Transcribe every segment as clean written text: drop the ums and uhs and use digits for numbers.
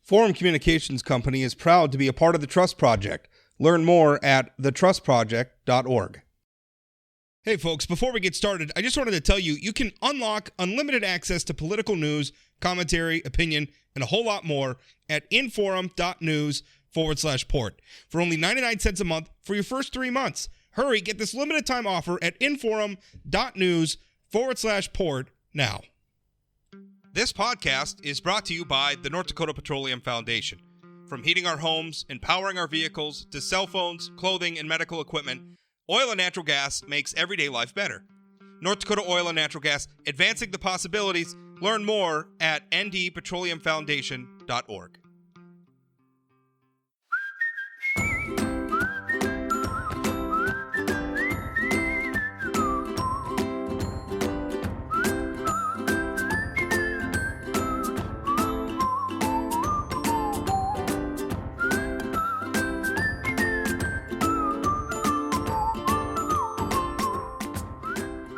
Forum Communications Company is proud to be a part of the Trust Project. Learn more at thetrustproject.org. Hey folks, before we get started, I just wanted to tell you, you can unlock unlimited access to political news, commentary, opinion, and a whole lot more at inforum.news/port for only 99 cents a month for your first 3 months. Hurry, get this limited time offer at inforum.news/port now. This podcast is brought to you by the North Dakota Petroleum Foundation. From heating our homes and powering our vehicles to cell phones, clothing, and medical equipment, oil and natural gas makes everyday life better. North Dakota Oil and Natural Gas, advancing the possibilities. Learn more at ndpetroleumfoundation.org.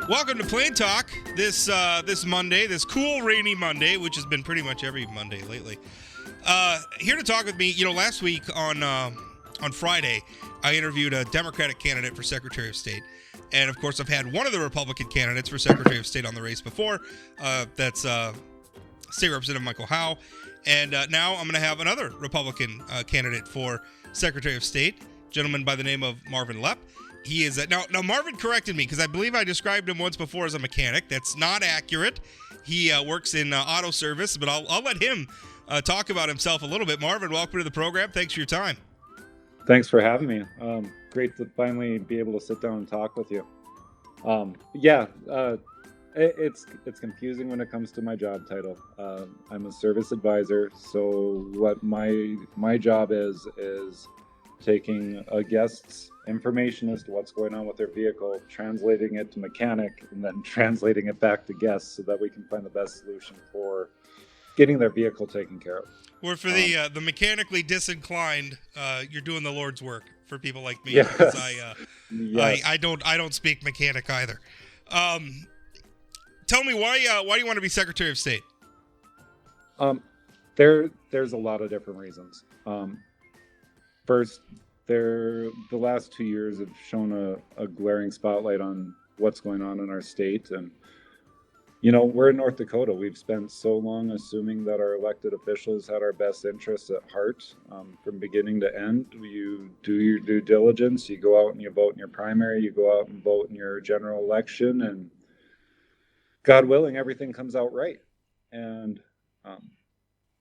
Welcome to Plain Talk this Monday, this cool, rainy Monday, which has been pretty much every Monday lately. Here to talk with me, last week on Friday, I interviewed a Democratic candidate for Secretary of State. And, of course, I've had one of the Republican candidates for Secretary of State on the race before. That's State Representative Michael Howe. And now I'm going to have another Republican candidate for Secretary of State, a gentleman by the name of Marvin Lepp. He is now Marvin corrected me because I believe I described him once before as a mechanic. That's not accurate. He works in auto service, but I'll let him talk about himself a little bit. Marvin, welcome to the program. Thanks for your time. Thanks for having me. Great to finally be able to sit down and talk with you. It's confusing when it comes to my job title. I'm a service advisor, so what my job is taking a guest's information as to what's going on with their vehicle, translating it to mechanic, and then translating it back to guests so that we can find the best solution for getting their vehicle taken care of. Or for the mechanically disinclined, you're doing the Lord's work for people like me. Yes. Because Yes. I don't speak mechanic either. Tell me why do you want to be Secretary of State? There's a lot of different reasons. First, the last 2 years have shown a glaring spotlight on what's going on in our state. And, we're in North Dakota. We've spent so long assuming that our elected officials had our best interests at heart from beginning to end. You do your due diligence. You go out and you vote in your primary. You go out and vote in your general election. And God willing, everything comes out right. And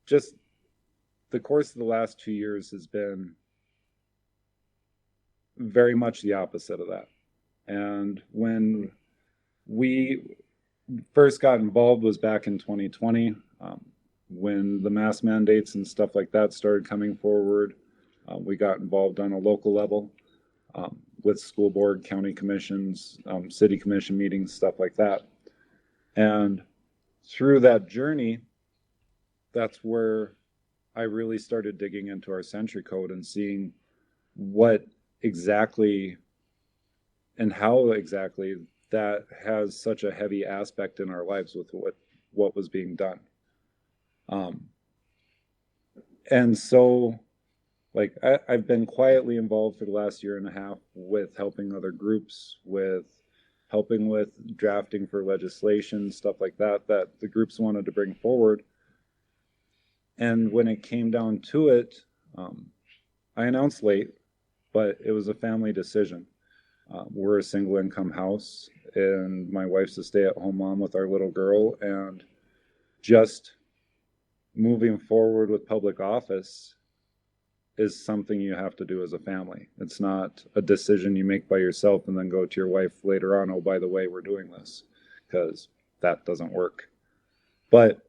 just the course of the last 2 years has been very much the opposite of that. And when we first got involved was back in 2020, when the mask mandates and stuff like that started coming forward. We got involved on a local level with school board, county commissions, city commission meetings, stuff like that. And through that journey, that's where I really started digging into our century code and seeing what exactly and how exactly that has such a heavy aspect in our lives with what was being done. And so, I've been quietly involved for the last year and a half with helping other groups, with helping with drafting for legislation, stuff like that the groups wanted to bring forward. And when it came down to it, I announced late, but it was a family decision. We're a single income house, and my wife's a stay-at-home mom with our little girl, and just moving forward with public office is something you have to do as a family. It's not a decision you make by yourself and then go to your wife later on, oh, by the way, we're doing this, because that doesn't work. But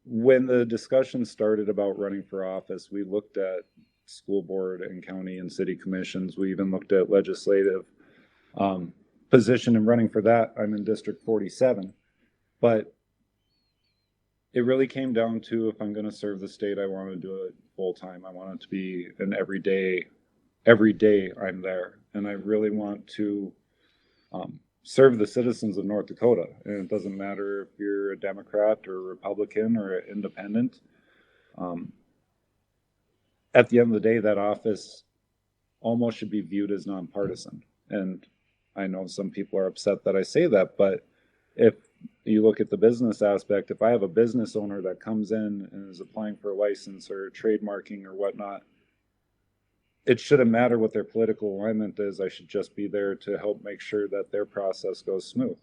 when the discussion started about running for office, we looked at school board and county and city commissions. We even looked at legislative position and running for that. I'm in District 47. But it really came down to, if I'm going to serve the state, I want to do it full time. I want it to be an every day I'm there. And I really want to serve the citizens of North Dakota. And it doesn't matter if you're a Democrat or a Republican or an independent. at the end of the day, that office almost should be viewed as nonpartisan. And I know some people are upset that I say that, but if you look at the business aspect, if I have a business owner that comes in and is applying for a license or trademarking or whatnot, it shouldn't matter what their political alignment is. I should just be there to help make sure that their process goes smooth.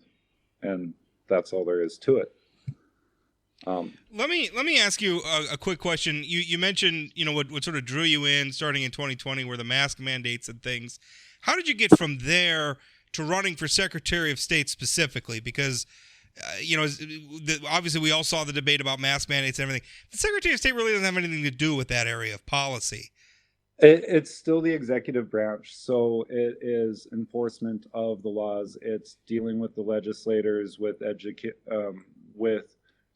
And that's all there is to it. Let me ask you a quick question. You mentioned, what sort of drew you in starting in 2020 were the mask mandates and things. How did you get from there to running for Secretary of State specifically? Because, obviously we all saw the debate about mask mandates and everything. The Secretary of State really doesn't have anything to do with that area of policy. It's still the executive branch, so it is enforcement of the laws. It's dealing with the legislators, with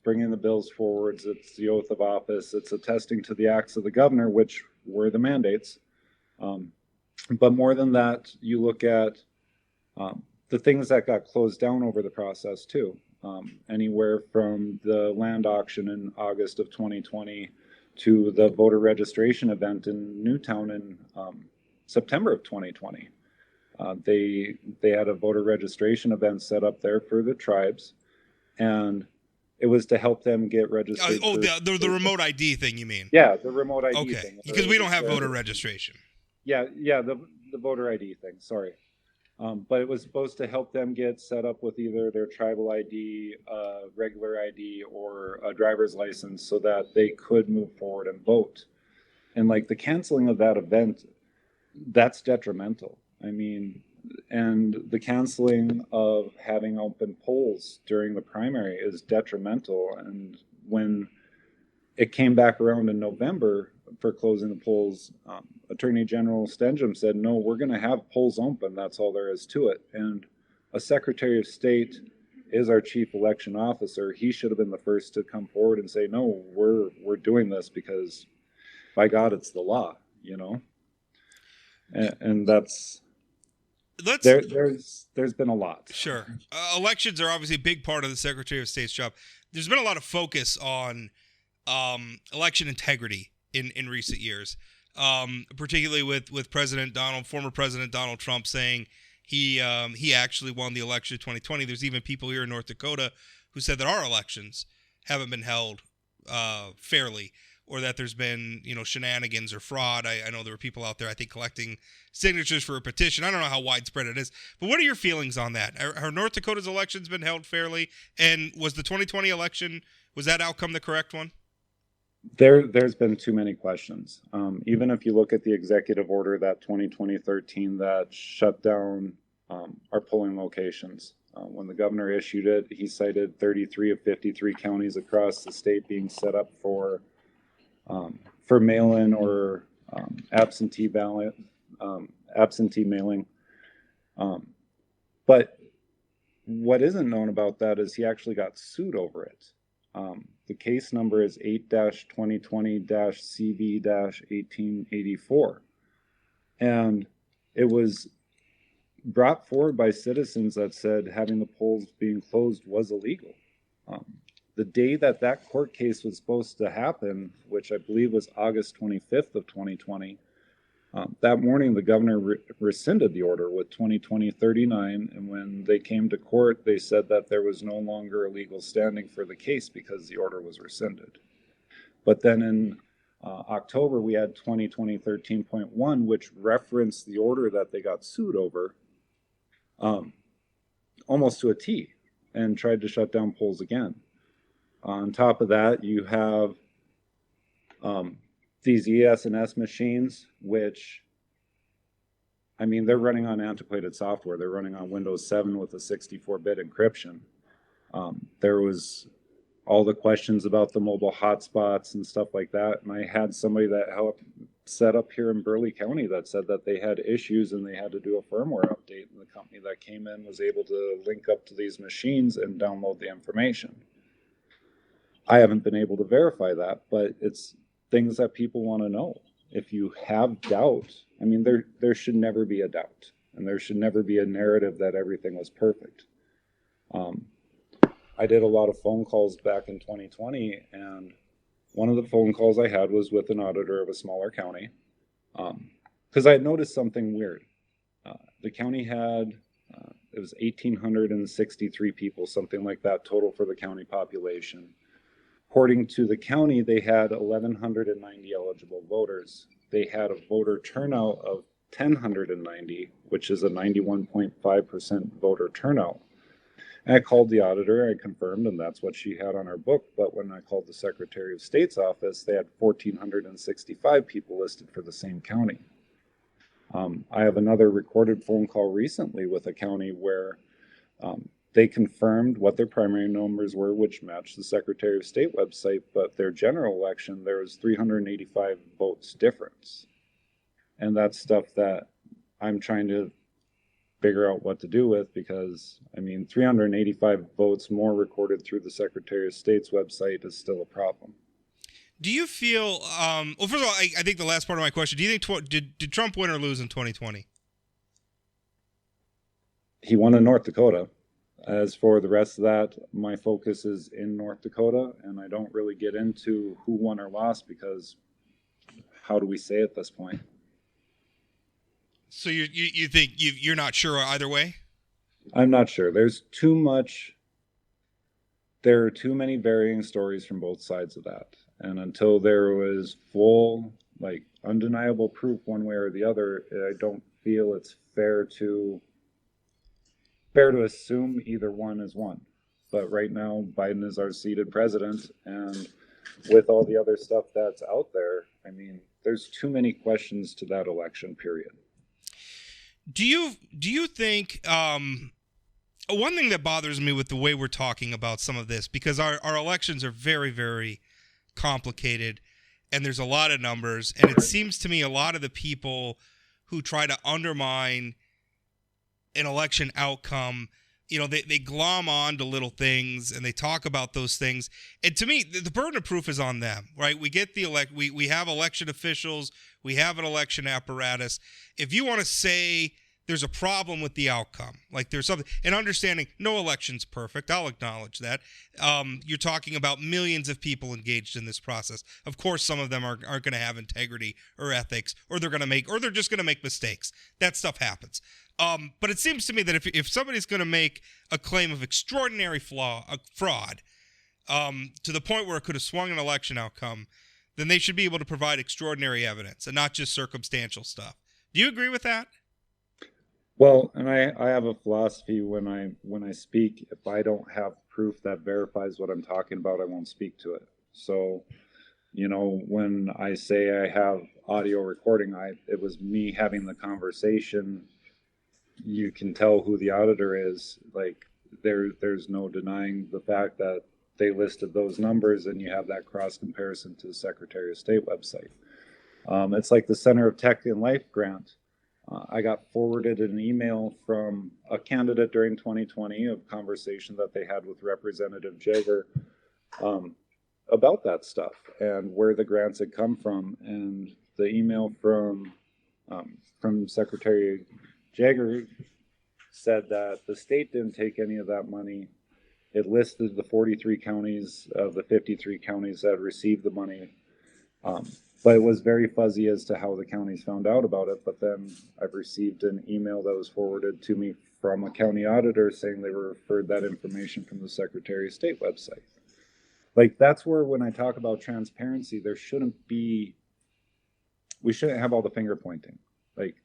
bringing the bills forwards. It's the oath of office. It's attesting to the acts of the governor, which were the mandates. But more than that, you look at the things that got closed down over the process too. Anywhere from the land auction in August of 2020 to the voter registration event in Newtown in September of 2020. They had a voter registration event set up there for the tribes, and it was to help them get registered. The remote ID thing, you mean? Yeah, the remote ID okay. thing. Because we don't have voter registration. Yeah, the voter ID thing, sorry. But it was supposed to help them get set up with either their tribal ID, regular ID, or a driver's license so that they could move forward and vote. And like the canceling of that event, that's detrimental. I mean, and the canceling of having open polls during the primary is detrimental. And when it came back around in November for closing the polls, Attorney General Stenjum said, no, we're going to have polls open. That's all there is to it. And a Secretary of State is our chief election officer. He should have been the first to come forward and say, no, we're doing this because by God, it's the law, and that's, there's been a lot. Sure. Elections are obviously a big part of the Secretary of State's job. There's been a lot of focus on election integrity in recent years, particularly with former President Donald Trump saying he actually won the election in 2020. There's even people here in North Dakota who said that our elections haven't been held fairly, or that there's been shenanigans or fraud. I know there were people out there, I think, collecting signatures for a petition. I don't know how widespread it is, but what are your feelings on that? Are North Dakota's elections been held fairly? And was the 2020 election, was that outcome the correct one? There's been too many questions. Even if you look at the executive order that 2013 that shut down our polling locations, when the governor issued it, he cited 33 of 53 counties across the state being set up for mail-in or absentee ballot, absentee mailing. But what isn't known about that is he actually got sued over it. The case number is 8-2020-CV-1884. And it was brought forward by citizens that said having the polls being closed was illegal. The day that court case was supposed to happen, which I believe was August 25th of 2020, that morning the governor rescinded the order with 2020-39, and when they came to court, they said that there was no longer a legal standing for the case because the order was rescinded. But then in October, we had 2020-13.1, which referenced the order that they got sued over almost to a T, and tried to shut down polls again. On top of that, you have these ES&S machines, which, I mean, they're running on antiquated software. They're running on Windows 7 with a 64-bit encryption. There was all the questions about the mobile hotspots and stuff like that. And I had somebody that helped set up here in Burleigh County that said that they had issues and they had to do a firmware update. And the company that came in was able to link up to these machines and download the information. I haven't been able to verify that, but it's things that people want to know. If you have doubt, I mean, there should never be a doubt, and there should never be a narrative that everything was perfect. I did a lot of phone calls back in 2020, and one of the phone calls I had was with an auditor of a smaller county, because I had noticed something weird. The county had, it was 1,863 people, something like that, total for the county population. According to the county, they had 1,190 eligible voters. They had a voter turnout of 1,090, which is a 91.5% voter turnout. And I called the auditor, I confirmed, and that's what she had on her book. But when I called the Secretary of State's office, they had 1,465 people listed for the same county. I have another recorded phone call recently with a county where they confirmed what their primary numbers were, which matched the Secretary of State website, but their general election, there was 385 votes difference. And that's stuff that I'm trying to figure out what to do with, because, I mean, 385 votes more recorded through the Secretary of State's website is still a problem. Do you feel, well, first of all, I think the last part of my question, do you think, did Trump win or lose in 2020? He won in North Dakota. As for the rest of that, my focus is in North Dakota, and I don't really get into who won or lost, because how do we say at this point? So you think you're not sure either way? I'm not sure. There are too many varying stories from both sides of that. And until there was full, like, undeniable proof one way or the other, I don't feel it's fair to assume either one is one. But right now, Biden is our seated president, and with all the other stuff that's out there, I mean, there's too many questions to that election period. Do you think one thing that bothers me with the way we're talking about some of this, because our elections are very, very complicated, and there's a lot of numbers, and it seems to me a lot of the people who try to undermine an election outcome, you know, they glom on to little things and they talk about those things. And to me, the burden of proof is on them, right? We get we have election officials, we have an election apparatus. If you want to say there's a problem with the outcome, like there's something, and understanding no election's perfect, I'll acknowledge that. You're talking about millions of people engaged in this process. Of course, some of them aren't going to have integrity or ethics, or they're just going to make mistakes. That stuff happens. But it seems to me that if somebody's going to make a claim of extraordinary fraud, to the point where it could have swung an election outcome, then they should be able to provide extraordinary evidence and not just circumstantial stuff. Do you agree with that? Well, and I have a philosophy when I speak, if I don't have proof that verifies what I'm talking about, I won't speak to it. So, you know, when I say I have audio recording, it was me having the conversation. You can tell who the auditor is. Like, there's no denying the fact that they listed those numbers, and you have that cross comparison to the Secretary of State website. It's like the Center of Tech and Life grant. I got forwarded an email from a candidate during 2020 of conversation that they had with Representative Jagger about that stuff and where the grants had come from. And the email from Secretary Jagger said that the state didn't take any of that money. It listed the 43 counties of the 53 counties that received the money. But it was very fuzzy as to how the counties found out about it. But then I've received an email that was forwarded to me from a county auditor saying they referred that information from the Secretary of State website. Like, that's where, when I talk about transparency, we shouldn't have all the finger pointing. Like,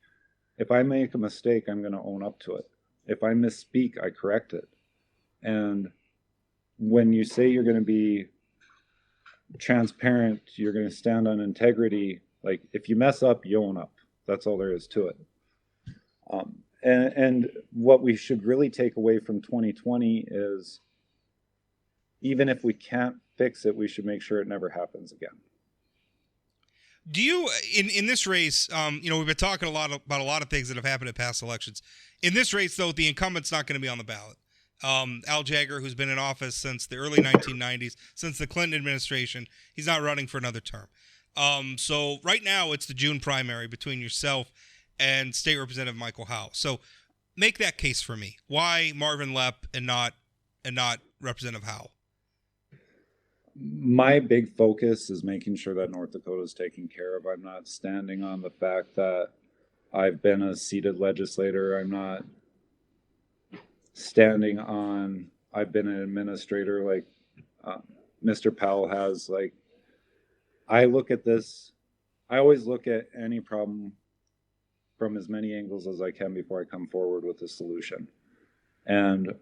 if I make a mistake, I'm going to own up to it. If I misspeak, I correct it. And when you say you're going to be transparent, you're going to stand on integrity, like, if you mess up, you own up. That's all there is to it. And what we should really take away from 2020 is, even if we can't fix it, we should make sure it never happens again. Do you, in this race, you know, we've been talking about a lot of things that have happened at past elections. In this race, though, the incumbent's not going to be on the ballot. Al Jagger, who's been in office since the early 1990s, since the Clinton administration, he's not running for another term. So right now it's the June primary between yourself and State Representative Michael Howe. So make that case for me. Why Marvin Lepp and not Representative Howe? My big focus is making sure that North Dakota is taken care of. I'm not standing on the fact that I've been a seated legislator. I'm not standing on I've been an administrator like Mr. Powell has. Like, I look at this, I always look at any problem from as many angles as I can before I come forward with a solution. And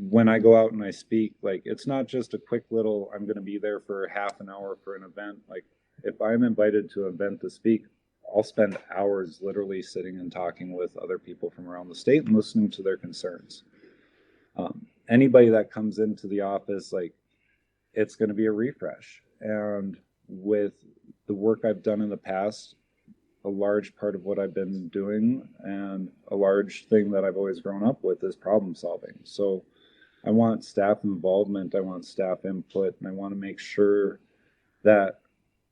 when I go out and I speak, like, it's not just a quick little, I'm going to be there for half an hour for an event. Like, if I'm invited to an event to speak, I'll spend hours literally sitting and talking with other people from around the state and listening to their concerns. Anybody that comes into the office, like, it's going to be a refresh. And with the work I've done in the past, a large part of what I've been doing and a large thing that I've always grown up with is problem solving. So I want staff involvement, I want staff input, and I want to make sure that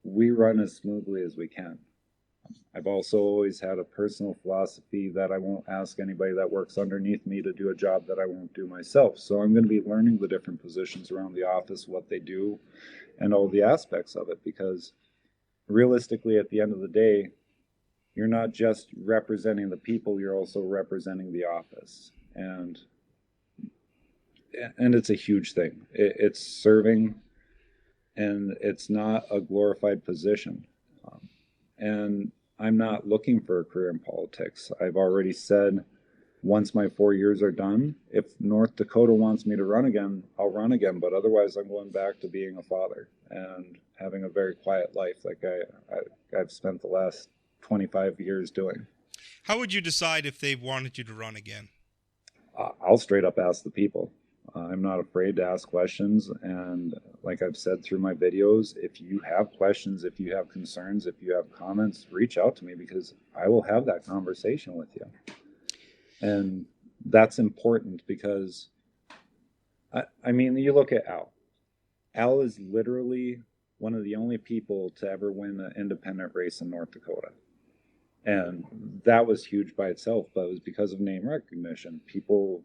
we run as smoothly as we can. I've also always had a personal philosophy that I won't ask anybody that works underneath me to do a job that I won't do myself. So I'm going to be learning the different positions around the office, what they do, and all the aspects of it, because realistically, at the end of the day, you're not just representing the people, you're also representing the office. And it's a huge thing. It's serving, and it's not a glorified position. And I'm not looking for a career in politics. I've already said, once my 4 years are done, if North Dakota wants me to run again, I'll run again. But otherwise, I'm going back to being a father and having a very quiet life like I've spent the last 25 years doing. How would you decide if they wanted you to run again? I'll straight up ask the people. I'm not afraid to ask questions. And like I've said through my videos, if you have questions, if you have concerns, if you have comments, reach out to me, because I will have that conversation with you. And that's important because, I mean, you look at Al. Al is literally one of the only people to ever win an independent race in North Dakota. And that was huge by itself, but it was because of name recognition. People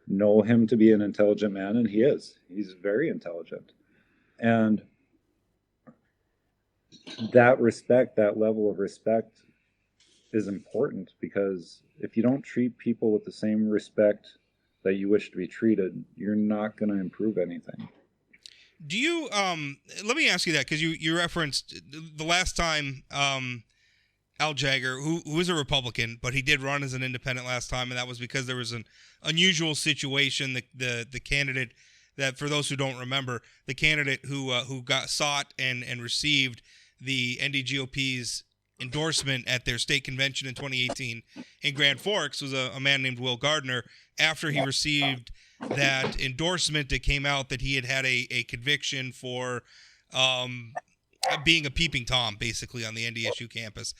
know him to be an intelligent man, and he is. He's very intelligent. And that respect, that level of respect is important, because if you don't treat people with the same respect that you wish to be treated, you're not going to improve anything. Do you, let me ask you that, because you referenced the last time Al Jagger, who is a Republican, but he did run as an independent last time, and that was because there was an unusual situation. The candidate that, for those who don't remember, the candidate who got sought and received the NDGOP's endorsement at their state convention in 2018 in Grand Forks was a man named Will Gardner. After he received that endorsement, it came out that he had a conviction for being a peeping Tom, basically, on the NDSU campus.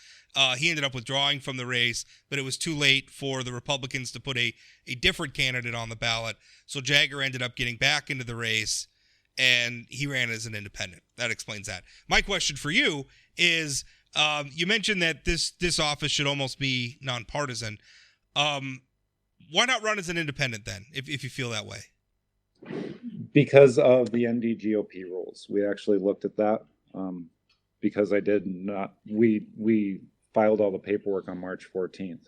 He ended up withdrawing from the race, but it was too late for the Republicans to put a different candidate on the ballot. So Jagger ended up getting back into the race, and he ran as an independent. That explains that. My question for you is, you mentioned that this office should almost be nonpartisan. Why not run as an independent then, if you feel that way? Because of the NDGOP rules. We actually looked at that. Because I did not, we filed all the paperwork on March 14th.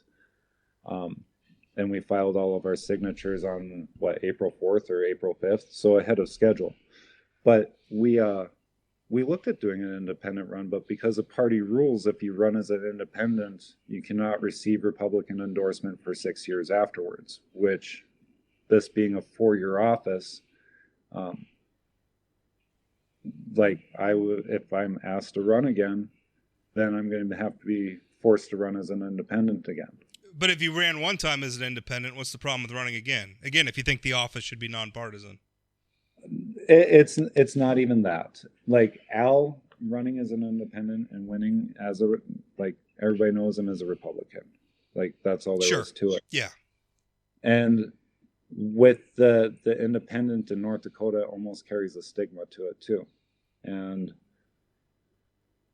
And we filed all of our signatures on April 4th or April 5th, so ahead of schedule. But we looked at doing an independent run, but because of party rules, if you run as an independent, you cannot receive Republican endorsement for 6 years afterwards, which, this being a 4-year office, if I'm asked to run again, then I'm going to have to be forced to run as an independent again. But if you ran one time as an independent, what's the problem with running again? Again, if you think the office should be nonpartisan. It's not even that. Like, Al running as an independent and winning as everybody knows him as a Republican. Like, that's all there is to it. Yeah. And with the independent in North Dakota, almost carries a stigma to it too. And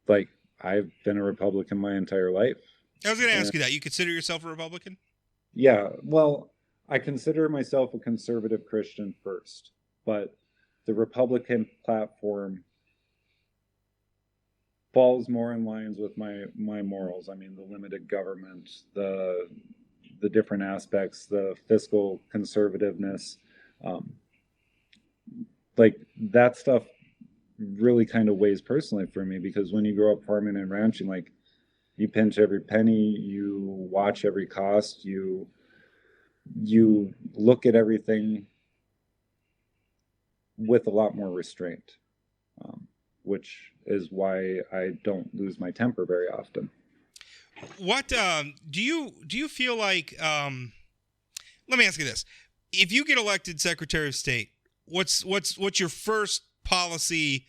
like, I've been a Republican my entire life. I was going to ask you that. You consider yourself a Republican? Yeah. Well, I consider myself a conservative Christian first, but the Republican platform falls more in lines with my morals. I mean, the limited government, the different aspects, the fiscal conservativeness, um, like that stuff really kind of weighs personally for me, because when you grow up farming and ranching, like you pinch every penny, you watch every cost, you look at everything with a lot more restraint, which is why I don't lose my temper very often. What do you feel like? Let me ask you this: if you get elected Secretary of State, what's your first policy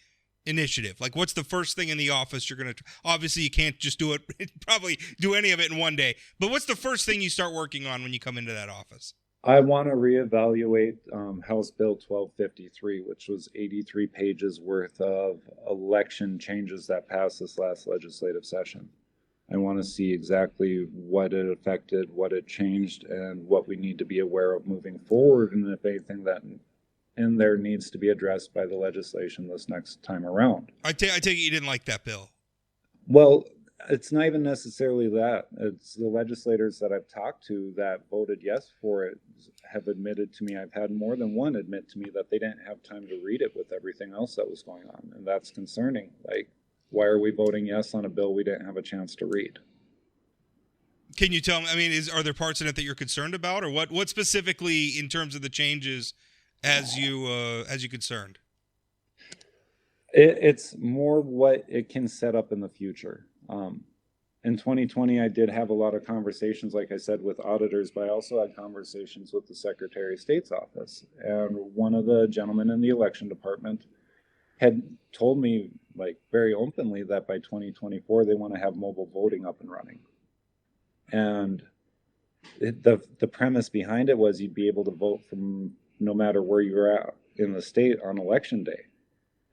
initiative? Like, what's the first thing in the office you're going to? Obviously, you can't just do it. Probably do any of it in one day. But what's the first thing you start working on when you come into that office? I want to reevaluate House Bill 1253, which was 83 pages worth of election changes that passed this last legislative session. I want to see exactly what it affected, what it changed, and what we need to be aware of moving forward, and if anything that in there needs to be addressed by the legislation this next time around. I take it you didn't like that bill. Well, it's not even necessarily that. It's the legislators that I've talked to that voted yes for it have admitted to me, I've had more than one admit to me that they didn't have time to read it with everything else that was going on. And that's concerning. Like, why are we voting yes on a bill we didn't have a chance to read? Can you tell me, I mean, are there parts in it that you're concerned about, or what specifically in terms of the changes as you concerned? It's more what it can set up in the future. In 2020, I did have a lot of conversations, like I said, with auditors, but I also had conversations with the Secretary of State's office. And one of the gentlemen in the election department had told me, like, very openly that by 2024, they want to have mobile voting up and running. And the premise behind it was you'd be able to vote from no matter where you're at in the state on election day.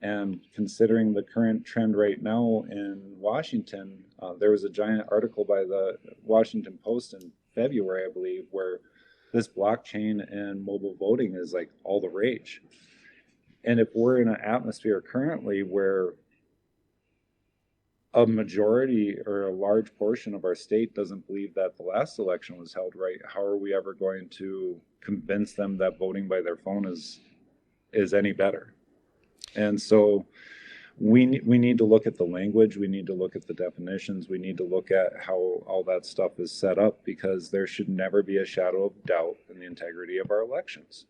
And considering the current trend right now in Washington, there was a giant article by the Washington Post in February, I believe, where this blockchain and mobile voting is like all the rage. And if we're in an atmosphere currently where a majority or a large portion of our state doesn't believe that the last election was held right, how are we ever going to convince them that voting by their phone is any better? And so we need to look at the language, we need to look at the definitions, we need to look at how all that stuff is set up, because there should never be a shadow of doubt in the integrity of our elections.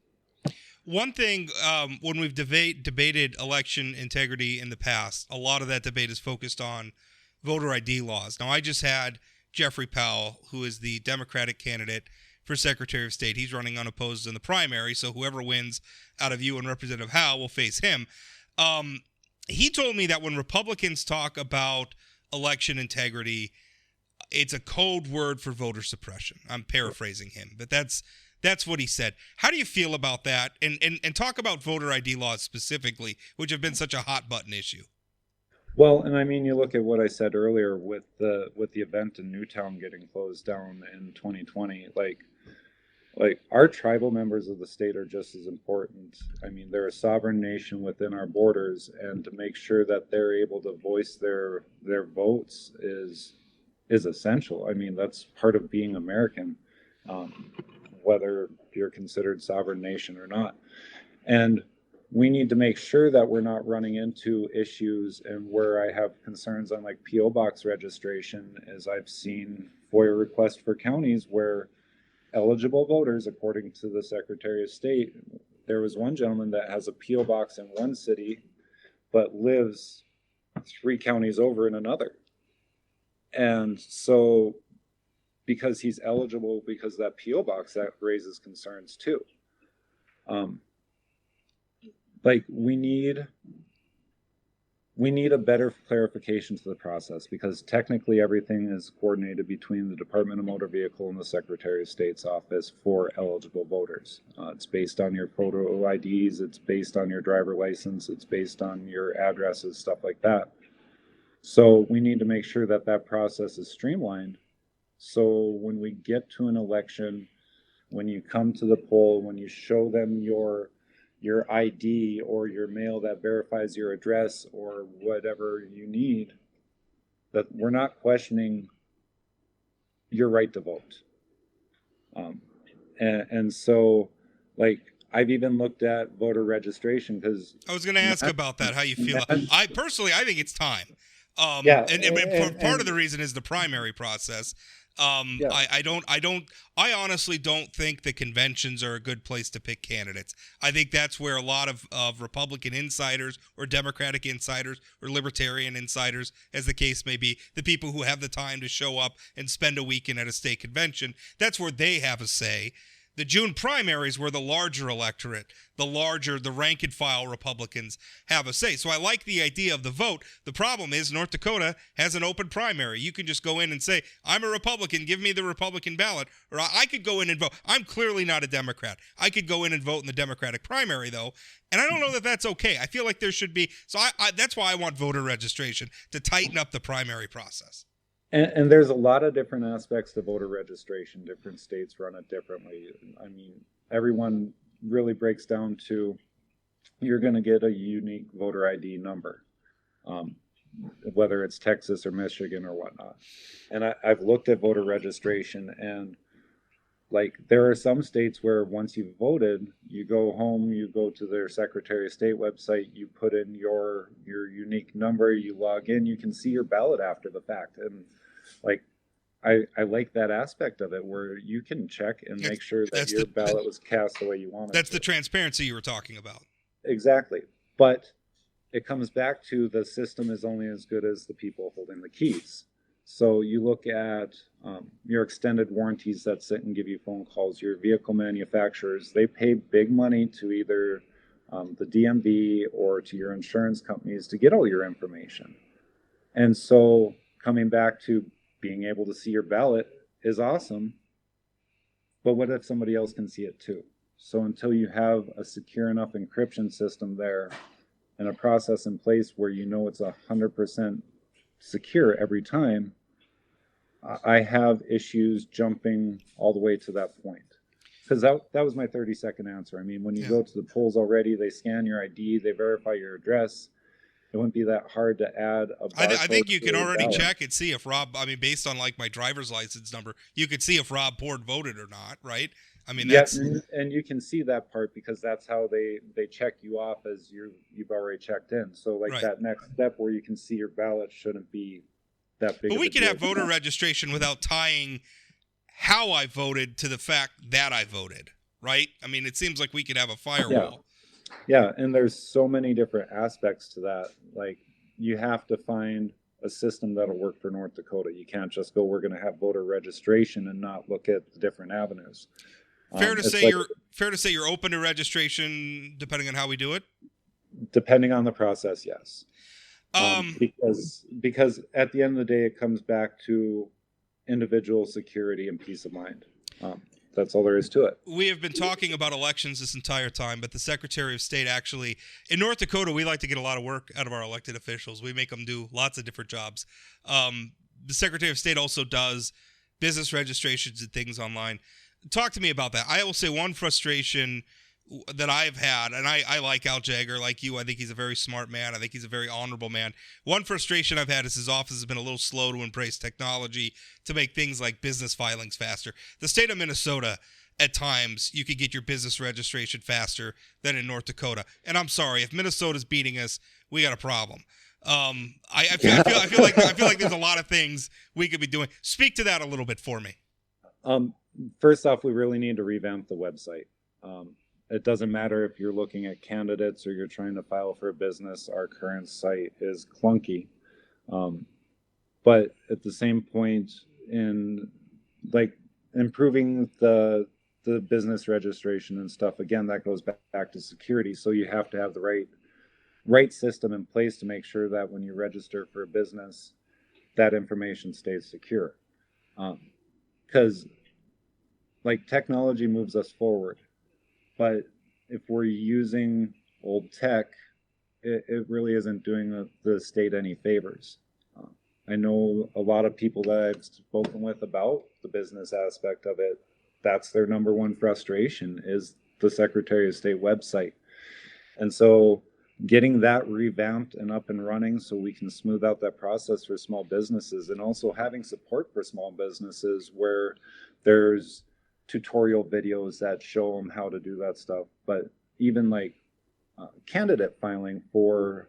One thing, when we've debated election integrity in the past, a lot of that debate is focused on voter ID laws. Now, I just had Jeffrey Powell, who is the Democratic candidate for Secretary of State. He's running unopposed in the primary, so whoever wins out of you and Representative Howe will face him. He told me that when Republicans talk about election integrity, it's a code word for voter suppression. I'm paraphrasing him, but that's what he said. How do you feel about that? And talk about voter ID laws specifically, which have been such a hot button issue. Well, and I mean, you look at what I said earlier with the event in Newtown getting closed down in 2020, like our tribal members of the state are just as important. I mean, they're a sovereign nation within our borders, and to make sure that they're able to voice their votes is essential. I mean, that's part of being American, whether you're considered sovereign nation or not. And we need to make sure that we're not running into issues, and where I have concerns on like PO box registration is I've seen FOIA requests for counties where eligible voters, according to the Secretary of State, there was one gentleman that has a PO box in one city but lives 3 counties over in another. And so because he's eligible because of that PO box, that raises concerns too. Like we need a better clarification to the process, because technically everything is coordinated between the Department of Motor Vehicle and the Secretary of State's office for eligible voters. It's based on your photo IDs, it's based on your driver license, it's based on your addresses, stuff like that. So we need to make sure that that process is streamlined. So when we get to an election, when you come to the poll, when you show them your ID or your mail that verifies your address or whatever you need, that we're not questioning your right to vote. And so, like, I've even looked at voter registration because I was going to ask about that, how you feel. I think it's time. Yeah, And part of the reason is the primary process. Yeah. I honestly don't think the conventions are a good place to pick candidates. I think that's where a lot of Republican insiders or Democratic insiders or Libertarian insiders, as the case may be, the people who have the time to show up and spend a weekend at a state convention, that's where they have a say. The June primaries where the larger electorate, the rank and file Republicans have a say. So I like the idea of the vote. The problem is North Dakota has an open primary. You can just go in and say, I'm a Republican, give me the Republican ballot. Or I could go in and vote. I'm clearly not a Democrat. I could go in and vote in the Democratic primary, though. And I don't know that that's okay. I feel like there should be. So that's why I want voter registration, to tighten up the primary process. And there's a lot of different aspects to voter registration. Different states run it differently. I mean, everyone really breaks down to you're going to get a unique voter ID number, whether it's Texas or Michigan or whatnot. And I've looked at voter registration, and like there are some states where once you've voted, you go home, you go to their Secretary of State website, you put in your unique number, you log in, you can see your ballot after the fact. And like I like that aspect of it where you can check and make sure that your ballot was cast the way you want it. That's the transparency you were talking about. Exactly. But it comes back to the system is only as good as the people holding the keys. So you look at your extended warranties that sit and give you phone calls, your vehicle manufacturers, they pay big money to either the DMV or to your insurance companies to get all your information. And so coming back to being able to see your ballot is awesome, but what if somebody else can see it too? So until you have a secure enough encryption system there and a process in place where you know it's 100% secure every time, I have issues jumping all the way to that point. Because that was my 30-second answer. I mean, when you go to the polls already, they scan your ID, they verify your address. It wouldn't be that hard to add a barcode. I think you can already check and see if Rob, I mean, based on like my driver's license number, you could see if Rob Port voted or not, right? I mean, that's... Yeah, and you can see that part because that's how they check you off as you've already checked in. So like that next step where you can see your ballot shouldn't be that big. But we could have voter registration without tying how I voted to the fact that I voted, right? I mean, it seems like we could have a firewall. Yeah, and there's so many different aspects to that. Like, you have to find a system that'll work for North Dakota. You can't just go, we're going to have voter registration and not look at the different avenues. Fair to say you're open to registration depending on how we do it? Depending on the process, yes. Because at the end of the day, it comes back to individual security and peace of mind. That's all there is to it. We have been talking about elections this entire time, but the Secretary of State actually, in North Dakota, we like to get a lot of work out of our elected officials. We make them do lots of different jobs. The Secretary of State also does business registrations and things online. Talk to me about that. I will say one frustration that I've had, and I like Al Jagger, like you. I think he's a very smart man. I think he's a very honorable man. One frustration I've had is his office has been a little slow to embrace technology to make things like business filings faster. The state of Minnesota, at times, you could get your business registration faster than in North Dakota. And I'm sorry, if Minnesota's beating us, we got a problem. I feel like there's a lot of things we could be doing. Speak to that a little bit for me. First off, we really need to revamp the website. It doesn't matter if you're looking at candidates or you're trying to file for a business. Our current site is clunky. But at the same point, in like improving the business registration and stuff, again, that goes back to security. So you have to have the right system in place to make sure that when you register for a business, that information stays secure. Because like technology moves us forward. But if we're using old tech, it really isn't doing the state any favors. I know a lot of people that I've spoken with about the business aspect of it, that's their number one frustration is the Secretary of State website. And so getting that revamped and up and running so we can smooth out that process for small businesses, and also having support for small businesses where there's tutorial videos that show them how to do that stuff. But even like candidate filing for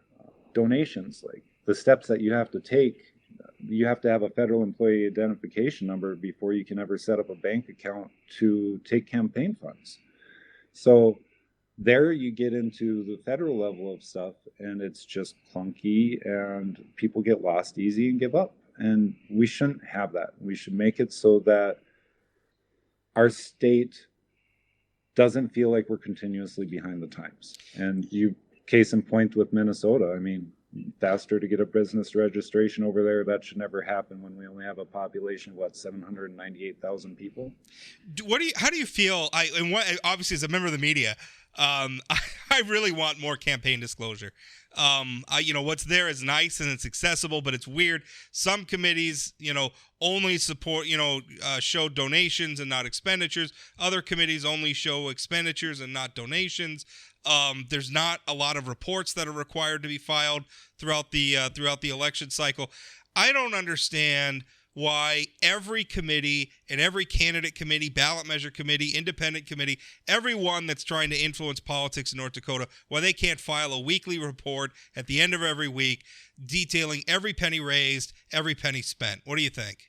donations, like the steps that you have to take, you have to have a federal employee identification number before you can ever set up a bank account to take campaign funds. So there you get into the federal level of stuff, and it's just clunky, and people get lost easy and give up. And we shouldn't have that. We should make it so that our state doesn't feel like we're continuously behind the times. And you, case in point with Minnesota, I mean, faster to get a business registration over there. That should never happen when we only have a population of, what, 798,000 people? How do you feel? Obviously, as a member of the media, I really want more campaign disclosure. What's there is nice and it's accessible, but it's weird. Some committees, only support, show donations and not expenditures. Other committees only show expenditures and not donations. There's not a lot of reports that are required to be filed throughout the election cycle. I don't understand why every committee and every candidate committee, ballot measure committee, independent committee, everyone that's trying to influence politics in North Dakota, why they can't file a weekly report at the end of every week detailing every penny raised, every penny spent. What do you think?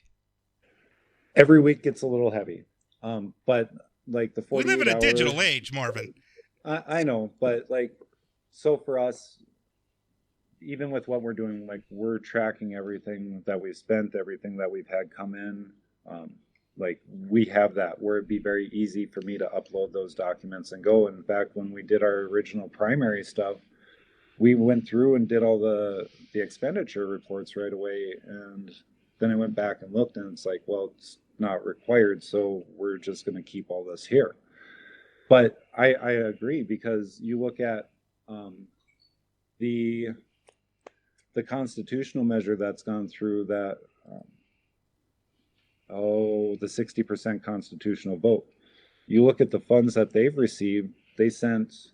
Every week gets a little heavy. But like the 48 We live in a hours, digital age, Marvin. I know, but like, so for us, even with what we're doing, like we're tracking everything that we've spent, everything that we've had come in. Like we have that where it'd be very easy for me to upload those documents and go. In fact, when we did our original primary stuff, we went through and did all the expenditure reports right away. And then I went back and looked, and it's like, well, it's not required, so we're just going to keep all this here. But I agree, because you look at the constitutional measure that's gone through that, the 60% constitutional vote. You look at the funds that they've received, they sent,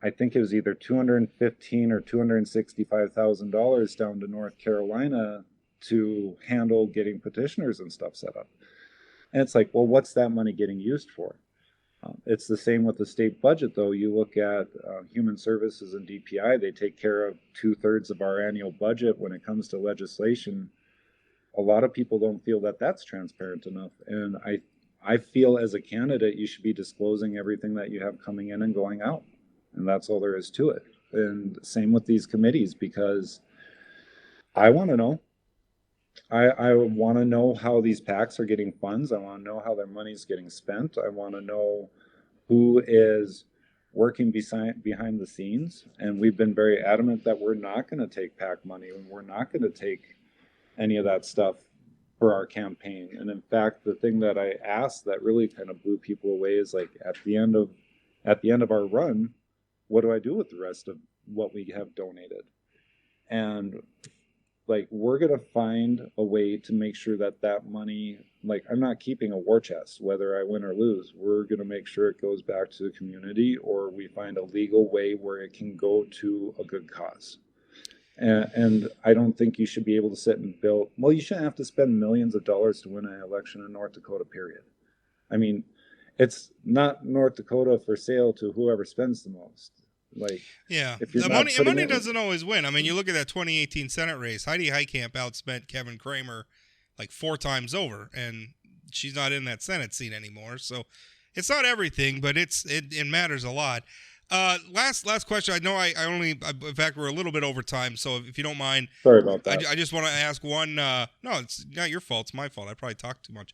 I think it was either $215,000 or $265,000 down to North Carolina to handle getting petitioners and stuff set up. And it's like, well, what's that money getting used for? It's the same with the state budget, though. You look at human services and DPI, they take care of 2/3 of our annual budget. When it comes to legislation, a lot of people don't feel that that's transparent enough. And I feel as a candidate, you should be disclosing everything that you have coming in and going out. And that's all there is to it. And same with these committees, because I want to know. I want to know how these PACs are getting funds. I want to know how their money is getting spent. I want to know who is working behind the scenes. And we've been very adamant that we're not going to take PAC money, and we're not going to take any of that stuff for our campaign. And in fact, the thing that I asked that really kind of blew people away is, like, at the end of our run, what do I do with the rest of what we have donated? And like, we're going to find a way to make sure that that money, like, I'm not keeping a war chest, whether I win or lose. We're going to make sure it goes back to the community, or we find a legal way where it can go to a good cause. And I don't think you should be able to sit and build, well, you shouldn't have to spend millions of dollars to win an election in North Dakota, period. I mean, it's not North Dakota for sale to whoever spends the most. Like, yeah, if you're money doesn't always win. I mean, you look at that 2018 Senate race. Heidi Heitkamp outspent Kevin Kramer like 4 times over, and she's not in that Senate seat anymore. So it's not everything, but it matters a lot. Last question. I know in fact, we're a little bit over time, so if you don't mind, sorry about that. I just want to ask one. No, it's not your fault. It's my fault. I probably talked too much.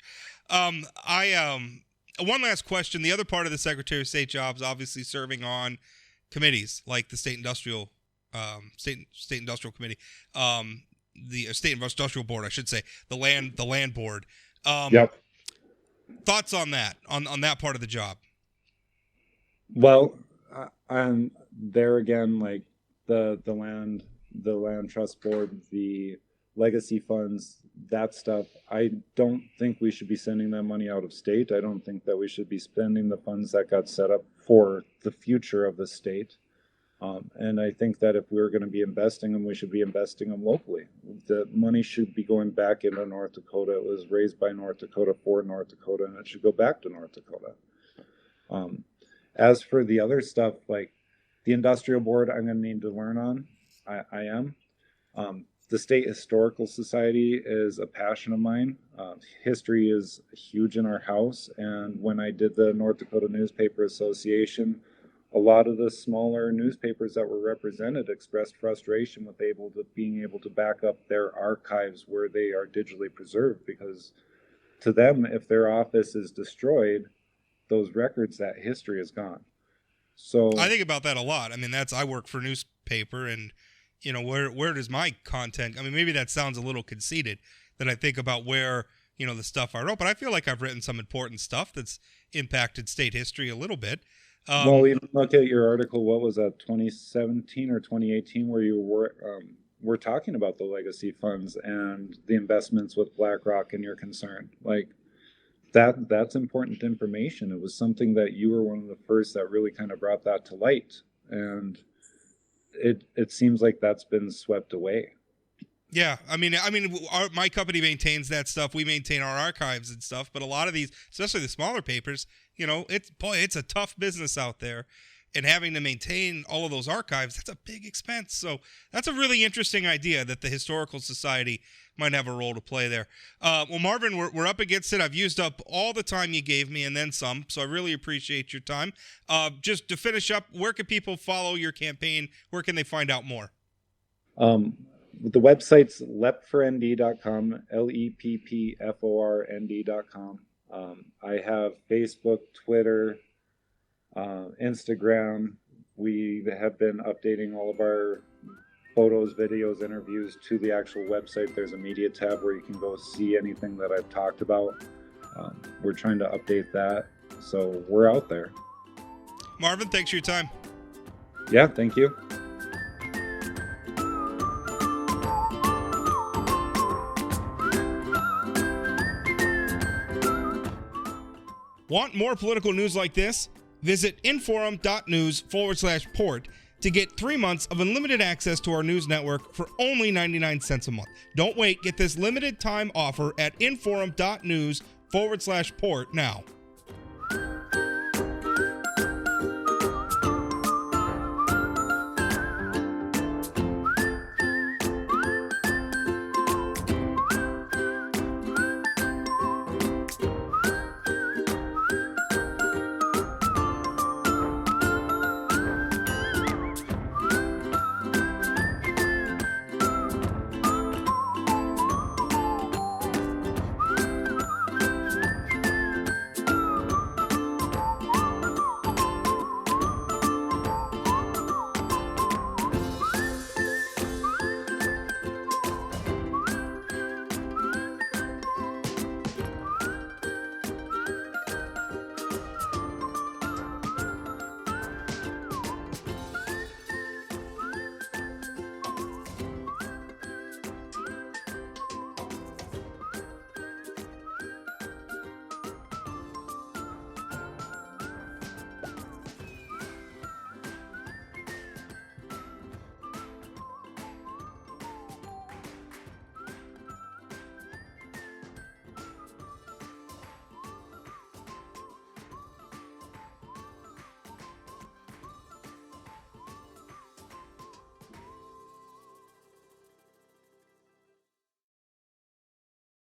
One last question. The other part of the Secretary of State job is obviously serving on committees like the State Industrial Committee, the State Industrial Board, I should say, the Land Board. Yep. Thoughts on that, on that part of the job? Well, and there again, like the land trust board, the legacy funds, that stuff, I don't think we should be sending that money out of state. I don't think that we should be spending the funds that got set up for the future of the state And I think that if we're going to be investing them, we should be investing them locally. The money should be going back into North Dakota. It was raised by North Dakota for North Dakota, and it should go back to North Dakota. As for the other stuff, like the industrial board, I'm going to need to learn on. I am. The State Historical Society is a passion of mine. History is huge in our house, and when I did the North Dakota Newspaper Association, a lot of the smaller newspapers that were represented expressed frustration with being able to back up their archives where they are digitally preserved, because to them, if their office is destroyed, those records, that history is gone. So I think about that a lot. I mean, I work for a newspaper, and you know, where does my content? I mean, maybe that sounds a little conceited that I think about where, you know, the stuff I wrote, but I feel like I've written some important stuff that's impacted state history a little bit. Well, even look at your article. What was that, 2017 or 2018, where you were talking about the legacy funds and the investments with BlackRock, and you're concerned like that. That's important information. It was something that you were one of the first that really kind of brought that to light, and it seems like that's been swept away. Yeah, I mean, my company maintains that stuff. We maintain our archives and stuff, but a lot of these, especially the smaller papers, you know, it's a tough business out there, and having to maintain all of those archives, that's a big expense. So that's a really interesting idea that the Historical Society might have a role to play there. Well, Marvin, we're up against it. I've used up all the time you gave me and then some, so I really appreciate your time. Just to finish up, where can people follow your campaign? Where can they find out more? The website's leppfornd.com, leppfornd.com. I have Facebook, Twitter, Instagram. We have been updating all of our photos, videos, interviews to the actual website. There's a media tab where you can go see anything that I've talked about. We're trying to update that, so we're out there. Marvin, thanks for your time. Yeah, thank you. Want more political news like this? Visit inforum.news/port to get 3 months of unlimited access to our news network for only 99 cents a month. Don't wait. Get this limited time offer at inforum.news/port now.